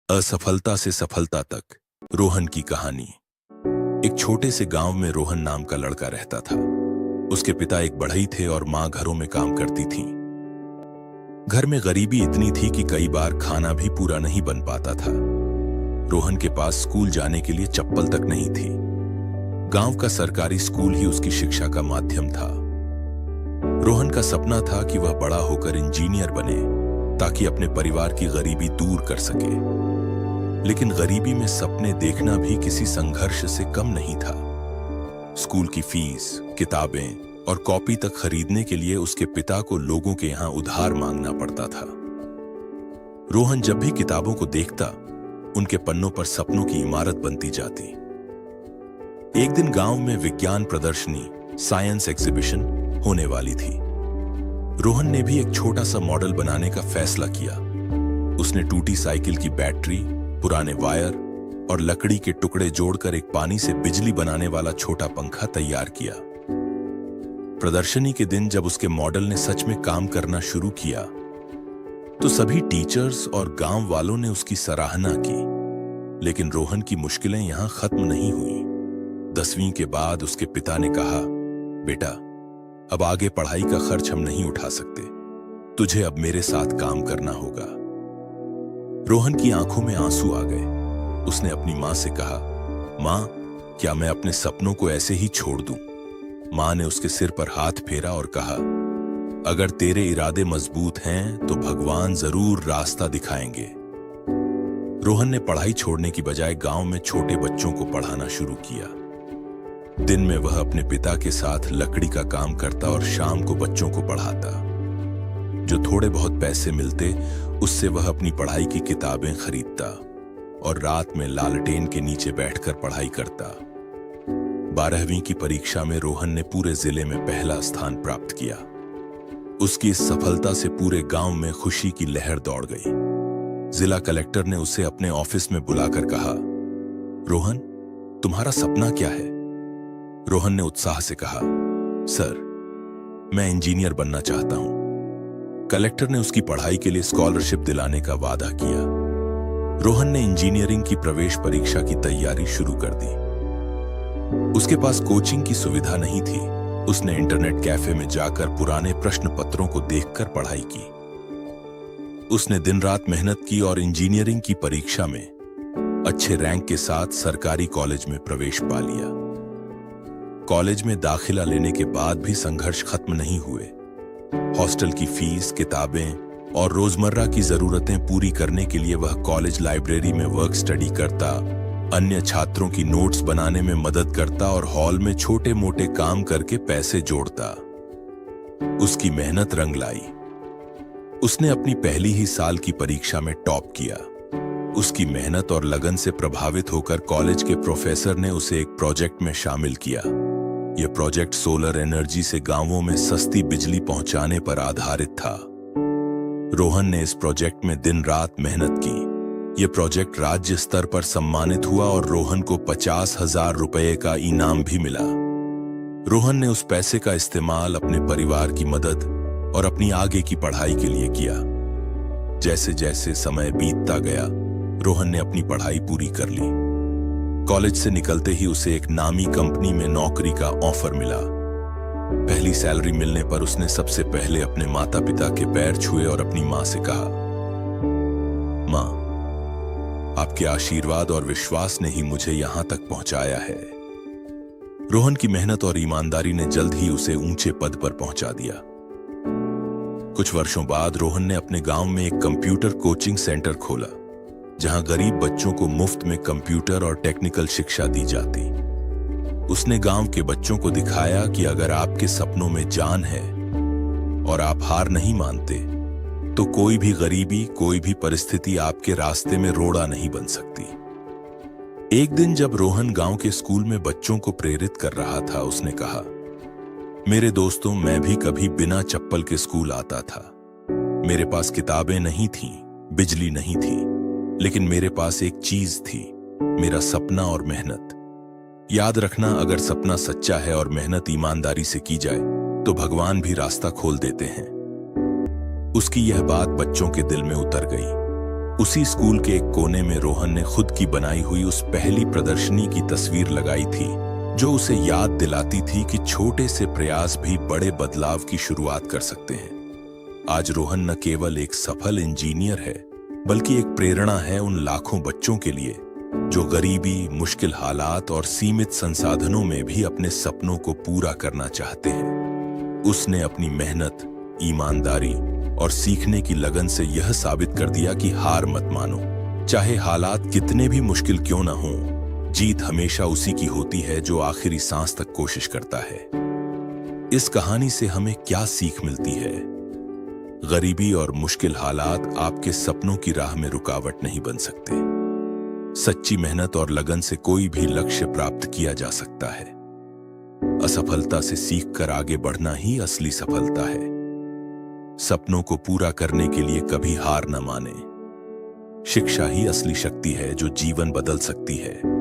असफलता से सफलता तक रोहन की कहानी। एक छोटे से गांव में रोहन नाम का लड़का रहता था। उसके पिता एक बढ़ई थे और मां घरों में काम करती थीं। घर में गरीबी इतनी थी कि कई बार खाना भी पूरा नहीं बन पाता था। रोहन के पास स्कूल जाने के लिए चप्पल तक नहीं थी। गांव का सरकारी स्कूल ही उसकी शिक्षा का माध्यम था। रोहन का सपना था कि वह बड़ा होकर इंजीनियर बने ताकि अपने परिवार की गरीबी दूर कर सके। लेकिन गरीबी में सपने देखना भी किसी संघर्ष से कम नहीं था। स्कूल की फीस, किताबें और कॉपी तक खरीदने के लिए उसके पिता को लोगों के यहां उधार मांगना पड़ता था। रोहन जब भी किताबों को देखता, उनके पन्नों पर सपनों की इमारत बनती जाती। एक दिन गांव में विज्ञान प्रदर्शनी, साइंस एग्जीबिशन होने वाली थी। रोहन ने भी एक छोटा सा मॉडल बनाने का फैसला किया। उसने टूटी साइकिल की बैटरी, पुराने वायर और लकड़ी के टुकड़े जोड़कर एक पानी से बिजली बनाने वाला छोटा पंखा तैयार किया। प्रदर्शनी के दिन जब उसके मॉडल ने सच में काम करना शुरू किया, तो सभी टीचर्स और गांव वालों ने उसकी सराहना की। लेकिन रोहन की मुश्किलें यहां खत्म नहीं हुई। 10वीं के बाद उसके पिता ने कहा, बेटा, अब आगे पढ़ाई का खर्च हम नहीं उठा सकते। तुझे अब मेरे साथ काम करना होगा। रोहन की आंखों में आंसू आ गए। उसने अपनी मां से कहा, मां, क्या मैं अपने सपनों को ऐसे ही छोड़ दूं? मां ने उसके सिर पर हाथ फेरा और कहा, अगर तेरे इरादे मजबूत हैं तो भगवान जरूर रास्ता दिखाएंगे। रोहन ने पढ़ाई छोड़ने की बजाय गांव में छोटे बच्चों को पढ़ाना शुरू किया। दिन में वह अपने पिता के साथ लकड़ी का काम करता और शाम को बच्चों को पढ़ाता। जो थोड़े बहुत पैसे मिलते, उससे वह अपनी पढ़ाई की किताबें खरीदता और रात में लालटेन के नीचे बैठकर पढ़ाई करता। 12वीं की परीक्षा में रोहन ने पूरे जिले में पहला स्थान प्राप्त किया। उसकी इस सफलता से पूरे गांव में खुशी की लहर दौड़ गई। जिला कलेक्टर ने उसे अपने ऑफिस में बुलाकर कहा, रोहन, तुम्हारा सपना क्या है? रोहन ने उत्साह से कहा, सर, मैं इंजीनियर बनना चाहता हूं। कलेक्टर ने उसकी पढ़ाई के लिए स्कॉलरशिप दिलाने का वादा किया। रोहन ने इंजीनियरिंग की प्रवेश परीक्षा की तैयारी शुरू कर दी। उसके पास कोचिंग की सुविधा नहीं थी। उसने इंटरनेट कैफे में जाकर पुराने प्रश्न पत्रों को देखकर पढ़ाई की। उसने दिन रात मेहनत की और इंजीनियरिंग की परीक्षा में अच्छे रैंक के साथ सरकारी कॉलेज में प्रवेश पा लिया। कॉलेज में दाखिला लेने के बाद भी संघर्ष खत्म नहीं हुए। हॉस्टल की फीस, किताबें और रोजमर्रा की जरूरतें पूरी करने के लिए वह कॉलेज लाइब्रेरी में वर्क स्टडी करता, अन्य छात्रों की नोट्स बनाने में मदद करता और हॉल में छोटे मोटे काम करके पैसे जोड़ता। उसकी मेहनत रंग लाई। उसने अपनी पहली ही साल की परीक्षा में टॉप किया। उसकी मेहनत और लगन से प्रभावित होकर कॉलेज के प्रोफेसर ने उसे एक प्रोजेक्ट में शामिल किया। यह प्रोजेक्ट सोलर एनर्जी से गांवों में सस्ती बिजली पहुंचाने पर आधारित था। रोहन ने इस प्रोजेक्ट में दिन रात मेहनत की। यह प्रोजेक्ट राज्य स्तर पर सम्मानित हुआ और रोहन को 50,000 रुपए का इनाम भी मिला। रोहन ने उस पैसे का इस्तेमाल अपने परिवार की मदद और अपनी आगे की पढ़ाई के लिए किया। जैसे जैसे समय बीतता गया, रोहन ने अपनी पढ़ाई पूरी कर ली। कॉलेज से निकलते ही उसे एक नामी कंपनी में नौकरी का ऑफर मिला। पहली सैलरी मिलने पर उसने सबसे पहले अपने माता पिता के पैर छुए और अपनी मां से कहा, मां, आपके आशीर्वाद और विश्वास ने ही मुझे यहां तक पहुंचाया है। रोहन की मेहनत और ईमानदारी ने जल्द ही उसे ऊंचे पद पर पहुंचा दिया। कुछ वर्षों बाद रोहन ने अपने गांव में एक कंप्यूटर कोचिंग सेंटर खोला, जहां गरीब बच्चों को मुफ्त में कंप्यूटर और टेक्निकल शिक्षा दी जाती। उसने गांव के बच्चों को दिखाया कि अगर आपके सपनों में जान है और आप हार नहीं मानते, तो कोई भी गरीबी, कोई भी परिस्थिति आपके रास्ते में रोड़ा नहीं बन सकती। एक दिन जब रोहन गांव के स्कूल में बच्चों को प्रेरित कर रहा था, उसने कहा, मेरे दोस्तों, मैं भी कभी बिना चप्पल के स्कूल आता था। मेरे पास किताबें नहीं थीं, बिजली नहीं थी, लेकिन मेरे पास एक चीज थी, मेरा सपना और मेहनत। याद रखना, अगर सपना सच्चा है और मेहनत ईमानदारी से की जाए, तो भगवान भी रास्ता खोल देते हैं। उसकी यह बात बच्चों के दिल में उतर गई। उसी स्कूल के एक कोने में रोहन ने खुद की बनाई हुई उस पहली प्रदर्शनी की तस्वीर लगाई थी, जो उसे याद दिलाती थी कि छोटे से प्रयास भी बड़े बदलाव की शुरुआत कर सकते हैं। आज रोहन न केवल एक सफल इंजीनियर है, बल्कि एक प्रेरणा है उन लाखों बच्चों के लिए जो गरीबी, मुश्किल हालात और सीमित संसाधनों में भी अपने सपनों को पूरा करना चाहते हैं। उसने अपनी मेहनत, ईमानदारी और सीखने की लगन से यह साबित कर दिया कि हार मत मानो। चाहे हालात कितने भी मुश्किल क्यों ना हों, जीत हमेशा उसी की होती है जो आखिरी सांस तक कोशिश करता है। इस कहानी से हमें क्या सीख मिलती है? गरीबी और मुश्किल हालात आपके सपनों की राह में रुकावट नहीं बन सकते। सच्ची मेहनत और लगन से कोई भी लक्ष्य प्राप्त किया जा सकता है। असफलता से सीखकर आगे बढ़ना ही असली सफलता है। सपनों को पूरा करने के लिए कभी हार न माने। शिक्षा ही असली शक्ति है जो जीवन बदल सकती है।